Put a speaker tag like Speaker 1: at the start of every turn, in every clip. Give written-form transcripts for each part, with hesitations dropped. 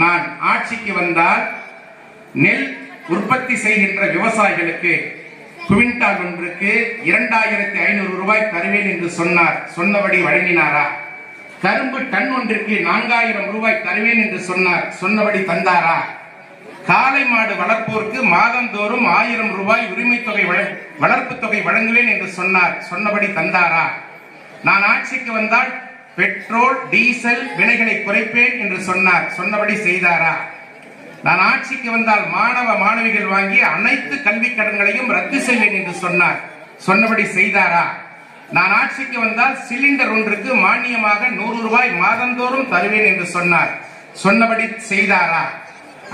Speaker 1: நான் ஆட்சிக்கு வந்தால் நெல் உற்பத்தி செய்கின்ற விவசாயிகளுக்கு குவிண்டால் ஒன்றுக்கு 2500 ரூபாய் தருவேன் என்று சொன்னார். சொன்னபடி வழங்கினாரா? கரும்பு டன் ஒன்றிற்கு 4000 ரூபாய் தருவேன் என்று சொன்னார். சொன்னபடி தந்தாரா? காளை மாடு வளர்ப்போருக்கு மாதந்தோறும் 1000 ரூபாய் உரிமை தொகை வளர்ப்பு தொகை வழங்குவேன் என்று சொன்னார். சொன்னபடி தந்தாரா? நான் ஆட்சிக்கு வந்தால் பெட்ரோல் டீசல் விலைகளை குறைப்பேன் என்று சொன்னார். சொன்னபடி செய்தாரா? நான் ஆட்சிக்கு வந்தால் மாணவ மாணவிகள் வாங்கிய அனைத்து கல்வி கடன்களையும் ரத்து செய்வேன் என்று சொன்னார். சொன்னபடி செய்தாரா? நான் ஆட்சிக்கு வந்தால் சிலிண்டர் ஒன்றுக்கு மானியமாக 100 ரூபாய் மாதந்தோறும் தருவேன் என்று சொன்னார். சொன்னபடி செய்தாரா?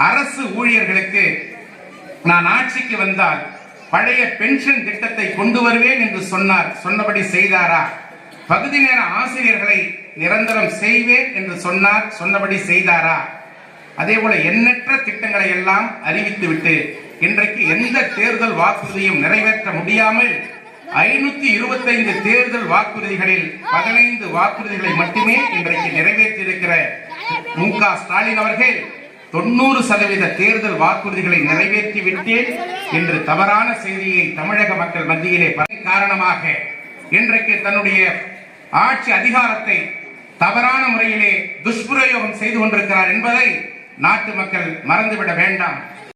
Speaker 1: அரசு ஊழியர்களுக்கு நான் ஆட்சிக்கு வந்தால் பழைய பென்ஷன் திட்டத்தை கொண்டு வருவேன் என்று சொன்னார். சொன்னபடி செய்தாரா? பகுதி நேர ஆசிரியர்களை நிரந்தரம் செய்வேன் என்று சொன்னார். சொன்னபடி செய்தாரா? அதே போல எண்ணற்ற திட்டங்களை எல்லாம் அறிவித்துவிட்டு இன்றைக்கு எந்த தேர்தல் வாக்குறுதியும் நிறைவேற்ற முடியாமல் 525 தேர்தல் வாக்குறுதிகளில் 15 வாக்குறுதிகளை மட்டுமே இன்றைக்கு நிறைவேற்றியிருக்கிற மு.க. ஸ்டாலின் அவர்கள் 90% தேர்தல் வாக்குறுதிகளை நிறைவேற்றி விட்டேன் என்று தவறான செய்தியை தமிழக மக்கள் மத்தியிலே காரணமாக இன்றைக்கு தன்னுடைய ஆட்சி அதிகாரத்தை தவறான முறையிலே துஷ்பிரயோகம் செய்து கொண்டிருக்கிறார் என்பதை நாட்டு மக்கள் மறந்துவிட வேண்டாம்.